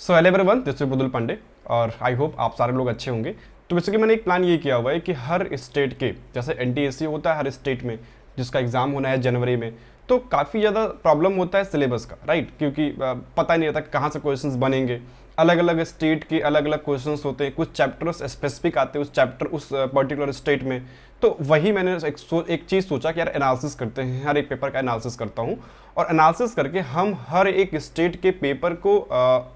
So hello everyone, this is Budul Pandey और I hope आप सारे लोग अच्छे होंगे। तो बेसिकली मैंने एक प्लान ये किया हुआ है कि हर स्टेट के, जैसे एनटीएससी होता है हर स्टेट में जिसका एग्ज़ाम होना है जनवरी में, तो काफ़ी ज़्यादा प्रॉब्लम होता है सिलेबस का, राइट? क्योंकि पता नहीं रहता कहाँ से क्वेश्चंस बनेंगे। अलग अलग स्टेट के अलग अलग क्वेश्चंस होते हैं, कुछ चैप्टर्स स्पेसिफिक आते हैं उस चैप्टर उस पर्टिकुलर स्टेट में। तो वही मैंने एक चीज़ सोचा कि यार एनालिसिस करते हैं, हर एक पेपर का एनालिसिस करता हूँ और एनालिसिस करके हम हर एक स्टेट के पेपर को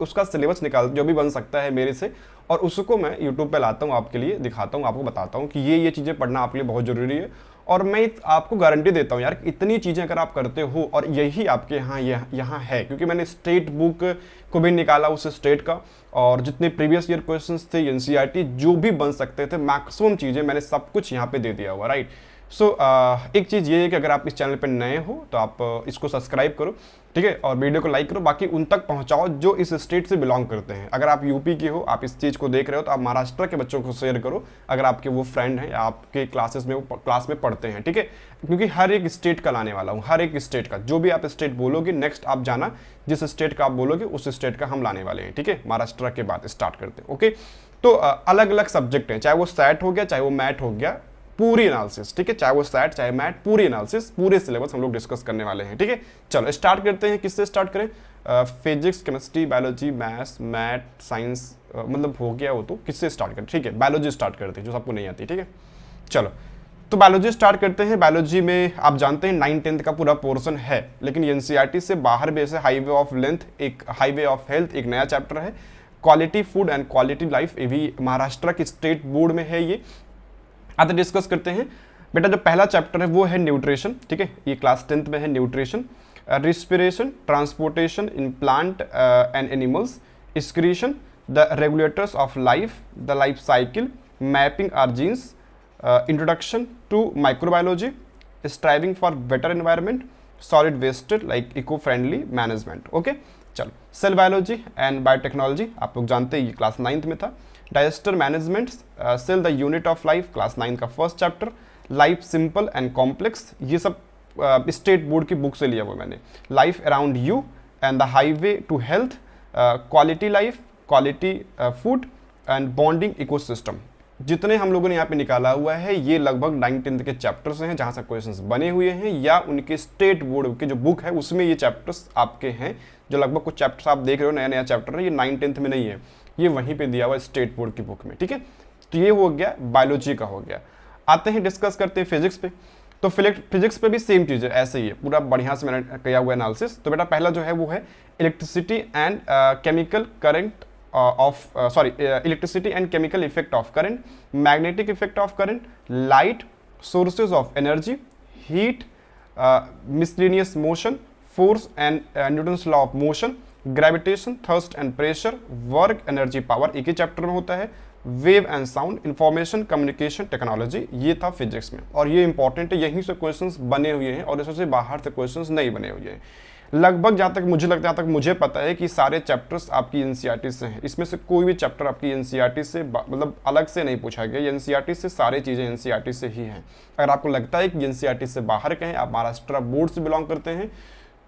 उसका सिलेबस निकाल जो भी बन सकता है मेरे से, और उसको मैं यूट्यूब पे लाता हूँ, आपके लिए दिखाता हूँ, आपको बताता हूँ कि ये चीज़ें पढ़ना आपके लिए बहुत ज़रूरी है। और मैं आपको गारंटी देता हूँ यार, इतनी चीज़ें अगर आप करते हो और यही आपके यहाँ है, क्योंकि मैंने स्टेट बुक को भी निकाला उस स्टेट का, और जितने प्रीवियस ईयर क्वेश्चंस थे एनसीईआरटी जो भी बन सकते थे मैक्सिमम चीज़ें मैंने सब कुछ यहाँ पे दे दिया हुआ, राइट? सो एक चीज़ ये है कि अगर आप इस चैनल पर नए हो तो आप इसको सब्सक्राइब करो, ठीक है, और वीडियो को लाइक करो, बाकी उन तक पहुंचाओ जो इस स्टेट से बिलोंग करते हैं। अगर आप यूपी के हो, आप इस चीज़ को देख रहे हो, तो आप महाराष्ट्र के बच्चों को शेयर करो अगर आपके वो फ्रेंड हैं या आपके क्लासेस में वो क्लास में पढ़ते हैं, ठीक है? क्योंकि हर एक स्टेट का लाने वाला हूँ, हर एक स्टेट का, जो भी आप स्टेट बोलोगे नेक्स्ट आप जाना, जिस स्टेट का आप बोलोगे उस स्टेट का हम लाने वाले हैं, ठीक है? महाराष्ट्र के बाद स्टार्ट करते हैं, ओके? तो अलग अलग सब्जेक्ट हैं, चाहे वो सैट हो गया, चाहे वो मैट हो गया, पूरी एनालिसिस, ठीक है? चाहे वो सैट चाहे मैट, पूरी एनालिसिस, पूरे सिलेबस हम लोग डिस्कस करने वाले हैं, ठीक है? चलो स्टार्ट करते हैं। किससे स्टार्ट करें? Physics, chemistry, biology, maths, MAT, science, मतलब हो गया वो, तो किससे स्टार्ट करें? ठीक है, बायोलॉजी स्टार्ट करते हैं जो सबको नहीं आती, ठीक है? चलो तो बायोलॉजी स्टार्ट करते हैं। बायोलॉजी में आप जानते हैं 9-10 का पूरा पोर्शन है, लेकिन एनसीईआरटी से बाहर भी ऐसे हाईवे ऑफ लेंथ, एक हाईवे ऑफ हेल्थ, एक नया चैप्टर है, quality food and quality life, ये भी महाराष्ट्र की स्टेट बोर्ड में है। ये आते डिस्कस करते हैं। बेटा जो पहला चैप्टर है वो है न्यूट्रिशन, ठीक है? ये क्लास 10th में है nutrition. Respiration, transportation in plant and animals, excretion, the regulators of life, the life cycle, mapping our genes, introduction to microbiology, striving for better environment, solid waste like eco friendly management, okay? चलो cell biology and biotechnology आप लोग जानते हैं, ये class 9th में था। Digester management, cell the unit of life, class 9 का first chapter. Life simple and complex, ये सब स्टेट बोर्ड की बुक से लिया हुआ मैंने। Life around you and the highway to health, quality life, quality food and bonding ecosystem, जितने हम लोगों ने यहाँ पे निकाला हुआ है ये लगभग 9-10 के चैप्टर्स हैं जहाँ से क्वेश्चंस बने हुए हैं, या उनके स्टेट बोर्ड के जो बुक है उसमें ये चैप्टर्स आपके हैं। जो लगभग कुछ चैप्टर्स आप देख रहे हो नया नया चैप्टर है, ये 9-10 में नहीं है, ये वहीं पे दिया हुआ है स्टेट बोर्ड की बुक में, ठीक है? तो ये हो गया बायोलॉजी का, हो गया। आते हैं डिस्कस करते हैं फिजिक्स पे। तो फिजिक्स पे भी सेम चीज़ है, ऐसे ही है, पूरा बढ़िया से मैंने किया हुआ एनालिसिस। तो बेटा पहला जो है वो है electricity and chemical current electricity and chemical effect of current, magnetic effect of current, light, sources of energy, heat, miscellaneous motion, force and Newton's law of motion, gravitation, thrust and pressure, work, energy, power, एक ही chapter में होता है। Wave and sound, information communication technology, ये था physics में, और ये important है, यहीं से क्वेश्चंस बने हुए हैं और इससे बाहर से क्वेश्चंस नहीं बने हुए हैं। लगभग जहाँ तक मुझे लगता है, जहाँ तक मुझे पता है कि सारे चैप्टर्स आपकी एनसीईआरटी से हैं, इसमें से कोई भी चैप्टर आपकी एनसीईआरटी से मतलब अलग से नहीं पूछा गया। एनसीईआरटी से सारी चीज़ें एनसीईआरटी से ही हैं। अगर आपको लगता है कि एनसीईआरटी से बाहर के हैं, आप महाराष्ट्र बोर्ड से बिलोंग करते हैं,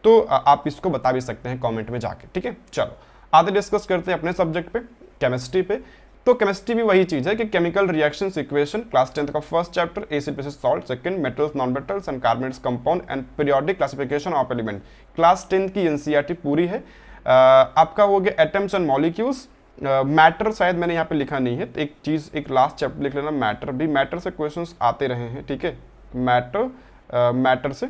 तो आप इसको बता भी सकते हैं कॉमेंट में जाके, ठीक है? चलो आगे डिस्कस करते हैं अपने सब्जेक्ट पे, केमिस्ट्री पे। तो केमिस्ट्री भी वही चीज़ है कि chemical reaction equation, class 10th का first chapter, acid basis salt, second metals non metals and carbonates compound and periodic classification of element, class 10th की एनसीईआरटी पूरी है। आपका हो गया एटम्स एंड मॉलिक्यूल्स। मैटर शायद मैंने यहाँ पे लिखा नहीं है, तो एक चीज़, एक लास्ट चैप्टर लिख लेना, मैटर भी, मैटर से क्वेश्चंस आते रहे हैं, ठीक है? मैटर से,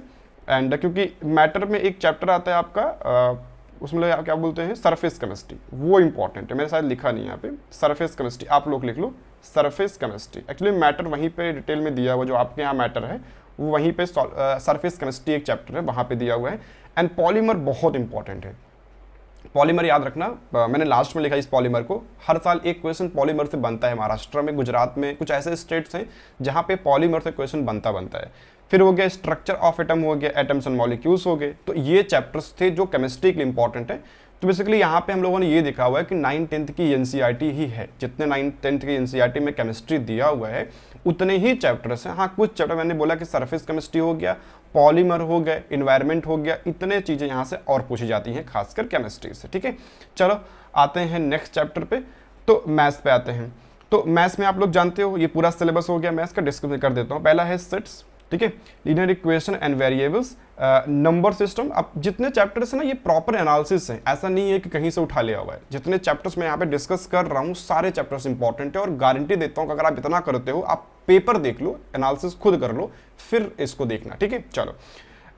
एंड क्योंकि मैटर में एक चैप्टर आता है आपका, उसमें क्या बोलते हैं, सरफेस केमिस्ट्री, वो इंपॉर्टेंट है, मैंने शायद लिखा नहीं यहाँ पे, सरफेस केमिस्ट्री आप लोग लिख लो, सरफेस केमिस्ट्री। एक्चुअली मैटर वहीं पे डिटेल में दिया हुआ, जो आपके यहाँ मैटर है वो वहीं पे सरफेस केमिस्ट्री एक चैप्टर है, वहाँ पे दिया हुआ है। एंड पॉलीमर बहुत इंपॉर्टेंट है, पॉलीमर याद रखना, मैंने लास्ट में लिखा इस पॉलीमर को, हर साल एक क्वेश्चन पॉलीमर से बनता है। महाराष्ट्र में, गुजरात में कुछ ऐसे स्टेट्स हैं जहाँ पे पॉलीमर से क्वेश्चन बनता है। फिर हो गया स्ट्रक्चर ऑफ एटम, हो गया एटम्स एंड मॉलिक्यूल्स हो गए। तो ये चैप्टर्स थे जो केमिस्ट्री के लिए इंपॉर्टेंट है। तो बेसिकली यहाँ पे हम लोगों ने ये देखा हुआ है कि 9-10 की एनसीईआरटी ही है, जितने 9-10 की एनसीईआरटी में केमिस्ट्री दिया हुआ है उतने ही चैप्टर्स हैं। हाँ कुछ चैप्टर मैंने बोला कि सरफेस केमिस्ट्री हो गया, पॉलीमर हो गए, इन्वायरमेंट हो गया, इतने चीज़ें यहाँ से और पूछी जाती हैं खासकर केमिस्ट्री से। ठीक है, चलो आते हैं नेक्स्ट चैप्टर पे, तो मैथ्स पे आते हैं। तो मैथ्स में आप लोग जानते हो ये पूरा सिलेबस हो गया, मैथ्स का डिस्कस कर देता हूँ। पहला है सेट्स, ठीक है, linear equation and variables, number system. अब जितने चैप्टर्स हैं ना ये प्रॉपर एनालिसिस है, ऐसा नहीं है कि कहीं से उठा लिया हुआ है। जितने चैप्टर्स मैं यहाँ पे डिस्कस कर रहा हूँ सारे चैप्टर्स इंपॉर्टेंट है, और गारंटी देता हूँ कि अगर आप इतना करते हो, आप पेपर देख लो, एनालिसिस खुद कर लो, फिर इसको देखना। ठीक है, चलो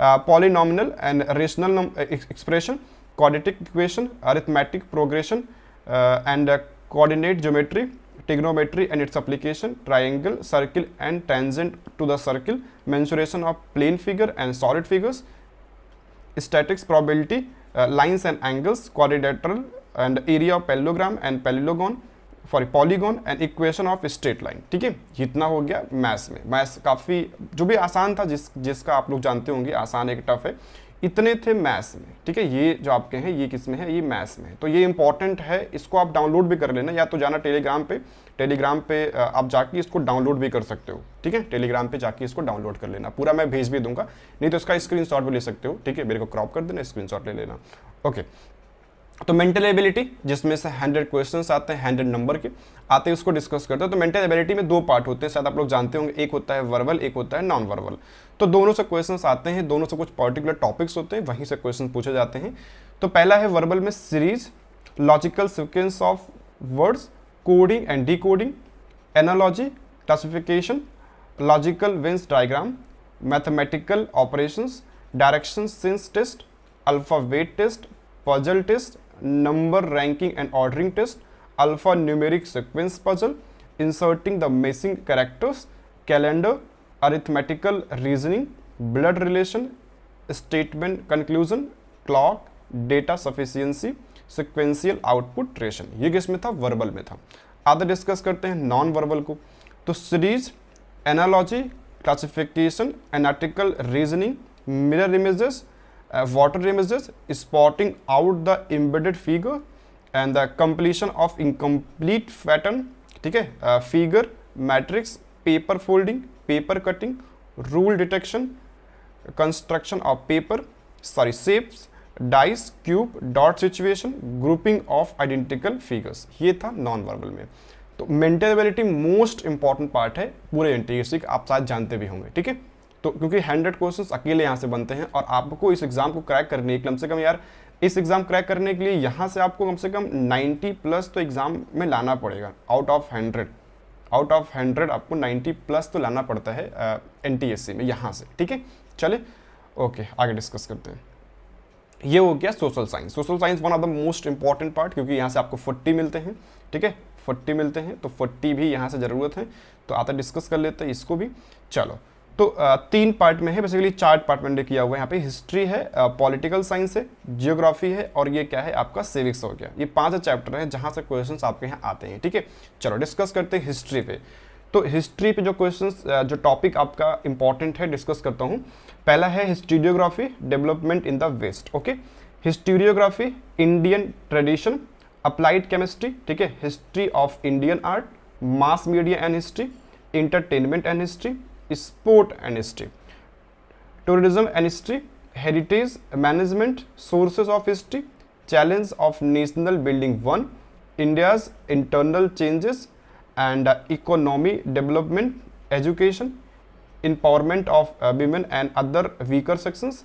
polynomial and rational expression, quadratic equation, arithmetic progression and coordinate geometry, trigonometry and its application, triangle, circle and tangent to the circle, mensuration of plane figure and solid figures, statics, probability, lines and angles, quadrilateral and area of parallelogram and polygon and equation of straight line। ठीक है, इतना हो गया maths में। Maths काफ़ी जो भी आसान था, जिसका आप लोग जानते होंगे आसान एक टफ है, इतने थे मैथ्स में। ठीक है, ये जो आपके हैं ये किस में है, ये मैथ्स में है, तो ये इंपॉर्टेंट है, इसको आप डाउनलोड भी कर लेना, या तो जाना टेलीग्राम पे आप जाके इसको डाउनलोड भी कर सकते हो। ठीक है, टेलीग्राम पे जाके इसको डाउनलोड कर लेना, पूरा मैं भेज भी दूंगा, नहीं तो इसका स्क्रीनशॉट भी ले सकते हो। ठीक है, मेरे को क्रॉप कर देना, स्क्रीनशॉट ले लेना। ओके, तो मेंटल एबिलिटी जिसमें से 100 क्वेश्चंस आते हैं, 100 नंबर के आते हैं, उसको डिस्कस करते हैं। तो मेंटल एबिलिटी में 2 पार्ट होते हैं, शायद आप लोग जानते होंगे, एक होता है वर्बल, एक होता है नॉन वर्बल। तो दोनों से क्वेश्चंस आते हैं, दोनों से कुछ पर्टिकुलर टॉपिक्स होते हैं, वहीं से क्वेश्चन पूछे जाते हैं। तो पहला है वर्बल में series, logical sequence of words, coding and decoding, analogy, classification, logical Venn's diagram, mathematical operations, direction sense test, alphabet test, puzzle test, number ranking and ordering test, alphanumeric sequence puzzle, inserting the missing characters, calendar, arithmetical reasoning, blood relation, statement conclusion, clock, data sufficiency, sequential output ration। ये किस में था, verbal में था। आधा discuss करते हैं non verbal को। तो series, analogy, classification, analytical reasoning, mirror images, water images, spotting out the embedded figure and the completion of incomplete pattern। ठीक है, figure, matrix, paper folding, paper cutting, rule detection, construction of paper, shapes, dice, cube, dot situation, grouping of identical figures। ये था non verbal में। तो mental ability most important part है पूरे NTSC का, आप शायद जानते भी होंगे। ठीक है, तो क्योंकि 100 क्वेश्चंस अकेले यहाँ से बनते हैं, और आपको इस एग्जाम को क्रैक करने के कम से कम यार, इस एग्जाम क्रैक करने के लिए यहाँ से आपको कम से कम 90 प्लस तो एग्जाम में लाना पड़ेगा। आउट ऑफ 100 आपको 90 प्लस तो लाना पड़ता है एनटीएससी में यहाँ से। ठीक है, चले ओके आगे डिस्कस करते हैं। ये हो गया social science. Social science one of the most important part, क्योंकि यहाँ से आपको 40 मिलते हैं। ठीक है, 40 मिलते हैं, तो 40 भी यहाँ से ज़रूरत है, तो आता डिस्कस कर लेते हैं इसको भी। चलो, तो 3 पार्ट में है, बेसिकली 4 पार्ट में किया हुआ है। यहाँ पे हिस्ट्री है, पॉलिटिकल साइंस है, जियोग्राफी है, और ये क्या है आपका सिविक्स हो गया। ये 5 चैप्टर हैं जहाँ से क्वेश्चंस आपके यहाँ आते हैं। ठीक है, चलो डिस्कस करते हैं हिस्ट्री पे। तो हिस्ट्री पे जो क्वेश्चंस, जो टॉपिक आपका इंपॉर्टेंट है, डिस्कस करता हूँ। पहला है historiography, development in the West. Okay, historiography, Indian tradition, applied chemistry. ठीक है, history of Indian art, mass media and history, entertainment and history, sport and history, tourism and history, heritage management, sources of history, challenge of national building 1, India's internal changes and economy development, education, empowerment of women and other weaker sections,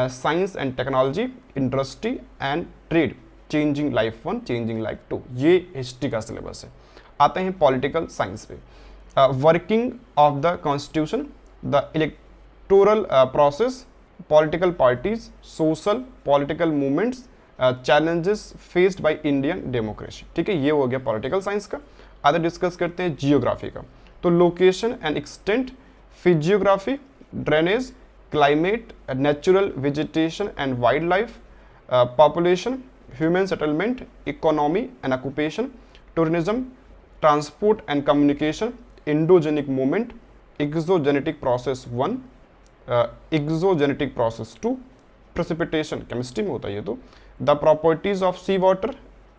science and technology, industry and trade, changing life 1, changing life 2। ये history का syllabus है। आते हैं political science पे। Working of the constitution, the electoral process, political parties, social political movements, challenges faced by Indian democracy. ठीक है, ये हो गया पॉलिटिकल साइंस का। आगे डिस्कस करते हैं जियोग्राफी का। तो location and extent, physiography, drainage, climate, natural vegetation and wildlife, population, human settlement, economy and occupation, tourism, transport and communication, endogenic movement, exogenetic process 1, exogenetic process 2, precipitation chemistry में होता है ये तो, the properties of sea water,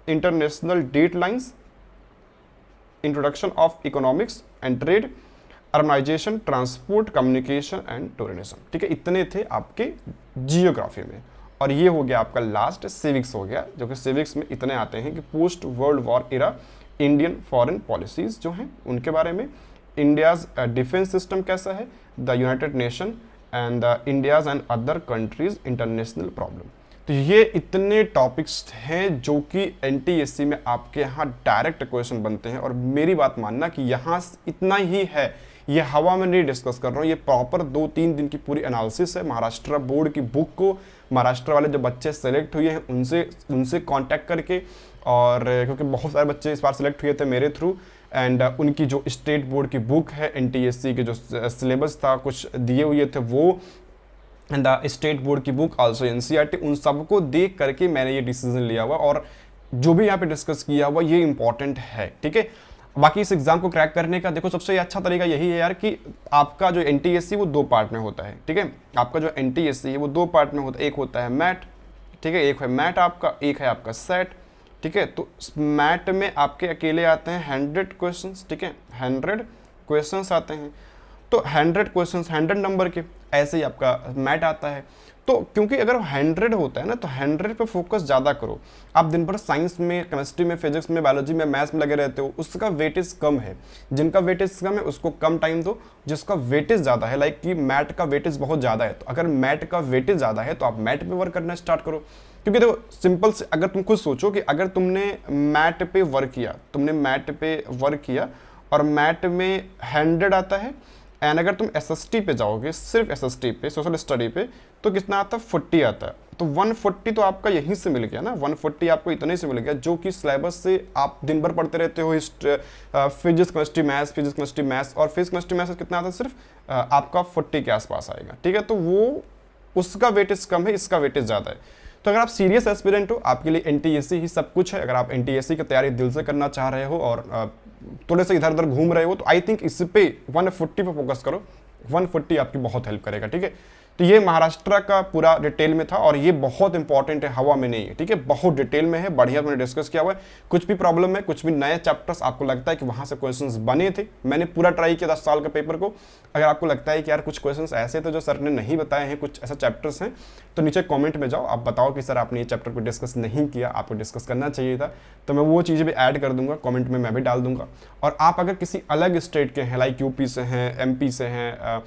international date lines, introduction of economics and trade, urbanisation, transport, communication and tourism. ठीक है, इतने थे आपके जियोग्राफी में। और ये हो गया आपका लास्ट सिविक्स हो गया, जो कि सिविक्स में इतने आते हैं कि पोस्ट वर्ल्ड वॉर इरा इंडियन फॉरेन पॉलिसीज जो हैं उनके बारे में, इंडियाज डिफेंस सिस्टम कैसा है, the United nation and the India's and other countries international problem. तो ये इतने टॉपिक्स हैं जो कि एनटीएससी में आपके यहाँ डायरेक्ट क्वेश्चन बनते हैं। और मेरी बात मानना कि यहाँ इतना ही है, ये हवा में नहीं डिस्कस कर रहा हूँ, ये प्रॉपर 2-3 दिन की पूरी एनालिसिस है। महाराष्ट्र बोर्ड की बुक को महाराष्ट्र वाले जो बच्चे सेलेक्ट हुए हैं उनसे कांटेक्ट करके, और क्योंकि बहुत सारे बच्चे इस बार सेलेक्ट हुए थे मेरे थ्रू, एंड उनकी जो स्टेट बोर्ड की बुक है, एनटीएससी के जो सिलेबस था कुछ दिए हुए थे वो, एंड द स्टेट बोर्ड की बुक आल्सो एनसीईआरटी, उन सबको देख करके मैंने ये डिसीजन लिया हुआ। और जो भी यहाँ पे डिस्कस किया हुआ ये इंपॉर्टेंट है। ठीक है, बाकी इस एग्जाम को क्रैक करने का देखो सबसे अच्छा तरीका यही है यार कि आपका जो एनटीएससी वो 2 पार्ट में होता है। ठीक है, आपका जो एनटीएससी है वो 2 पार्ट में होता है, एक होता है मैट, ठीक है, एक है मैट आपका, एक है आपका सेट। ठीक है, तो मैट में आपके अकेले आते हैं 100 क्वेश्चन। ठीक है, 100 क्वेश्चन आते हैं, तो 100 क्वेश्चन 100 नंबर के, ऐसे ही आपका मैट आता है। तो क्योंकि अगर 100 होता है ना तो 100 पे फोकस ज़्यादा करो। आप दिन भर साइंस में, केमिस्ट्री में, फिजिक्स में, बायोलॉजी में, मैथ्स में लगे रहते हो, उसका वेटेज कम है। जिनका वेटेज कम है उसको कम टाइम दो, जिसका वेटेज ज़्यादा है, लाइक कि मैट का वेटेज बहुत ज़्यादा है, तो अगर मैट का वेटेज ज़्यादा है तो आप मैट पे वर्क करना स्टार्ट करो। क्योंकि देखो सिंपल से, अगर तुम खुद सोचो कि अगर तुमने मैट पे वर्क किया, और मैट में 100 आता है, एंड अगर तुम एसएसटी पे जाओगे, सिर्फ एसएसटी पे, सोशल स्टडी पे, तो कितना आता है, 40 आता है। तो 140 तो आपका यहीं से मिल गया ना, 140 आपको इतने से मिल गया जो कि सिलेबस से आप दिन भर पढ़ते रहते हो। Physics chemistry maths, physics chemistry maths, और फिजिक्स केमिस्ट्री मैथ्स कितना आता है, सिर्फ आपका 40 के आसपास आएगा। ठीक है, तो वो उसका वेटेज कम है, इसका वेटेज ज़्यादा है। तो अगर आप सीरियस एस्पिरेंट हो, आपके लिए एनटीएससी ही सब कुछ है। अगर आप एनटीएससी की तैयारी दिल से करना चाह रहे हो और थोड़े से इधर उधर घूम रहे हो, तो आई थिंक इस पे 140 पे फोकस करो। 140 आपकी बहुत हेल्प करेगा। ठीक है, तो ये महाराष्ट्र का पूरा डिटेल में था, और ये बहुत इंपॉर्टेंट है, हवा में नहीं है। ठीक है, बहुत डिटेल में है, बढ़िया मैंने डिस्कस किया हुआ है। कुछ भी प्रॉब्लम है, कुछ भी नए चैप्टर्स आपको लगता है कि वहां से क्वेश्चंस बने थे, मैंने पूरा ट्राई किया 10 साल के पेपर को। अगर आपको लगता है कि यार कुछ क्वेश्चंस ऐसे थे जो सर ने नहीं बताए हैं, कुछ ऐसा चैप्टर्स हैं, तो नीचे कॉमेंट में जाओ, आप बताओ कि सर आपने ये चैप्टर को डिस्कस नहीं किया, आपको डिस्कस करना चाहिए था, तो मैं वो चीज़ें भी ऐड कर दूंगा, कॉमेंट में मैं भी डाल दूंगा। और आप अगर किसी अलग स्टेट के हैं, लाइक यूपी से हैं, एमपी से हैं,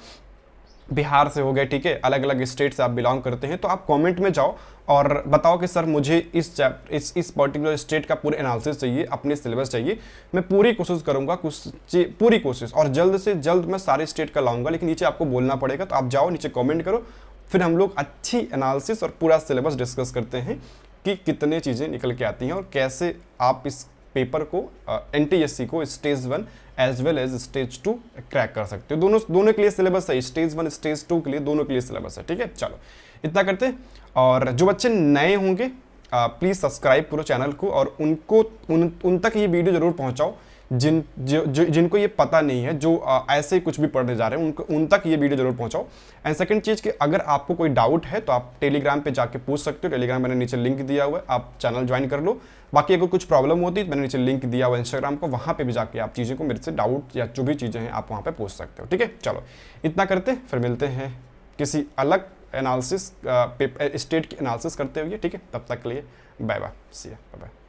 बिहार से हो गए, ठीक है, अलग अलग स्टेट से आप बिलोंग करते हैं, तो आप कमेंट में जाओ और बताओ कि सर मुझे इस पर्टिकुलर स्टेट का पूरा एनालिसिस चाहिए, अपने सिलेबस चाहिए। मैं पूरी कोशिश करूंगा, पूरी कोशिश, और जल्द से जल्द मैं सारे स्टेट का लाऊंगा, लेकिन नीचे आपको बोलना पड़ेगा। तो आप जाओ नीचे कमेंट करो, फिर हम लोग अच्छी एनालिसिस और पूरा सिलेबस डिस्कस करते हैं कि कितने चीज़ें निकल के आती हैं और कैसे आप इस पेपर को, एनटीएससी को stage 1 as well as stage 2 crack कर सकते हो। दोनों के लिए सिलेबस है, स्टेज 1 स्टेज 2 के लिए, दोनों के लिए सिलेबस है। ठीक है, चलो इतना करते हैं। और जो बच्चे नए होंगे प्लीज़ सब्सक्राइब करो चैनल को, और उन तक ये वीडियो जरूर पहुंचाओ जिनको ये पता नहीं है, जो ऐसे ही कुछ भी पढ़ने जा रहे हैं, उन तक ये वीडियो जरूर पहुंचाओ। एंड सेकंड चीज़ कि अगर आपको कोई डाउट है तो आप टेलीग्राम पे जाके पूछ सकते हो। टेलीग्राम मैंने नीचे लिंक दिया हुआ है, आप चैनल ज्वाइन कर लो। बाकी अगर कुछ प्रॉब्लम होती है तो मैंने नीचे लिंक दिया हुआ है इंस्टाग्राम को, वहाँ पे भी जाके आप चीज़ों को मेरे से डाउट या जो भी चीज़ें हैं आप वहाँ पे पूछ सकते हो। ठीक है, चलो इतना करते, फिर मिलते हैं किसी अलग एनालिसिस, स्टेट की एनालिसिस करते हुए। ठीक है, तब तक के लिए bye bye, see you, bye bye.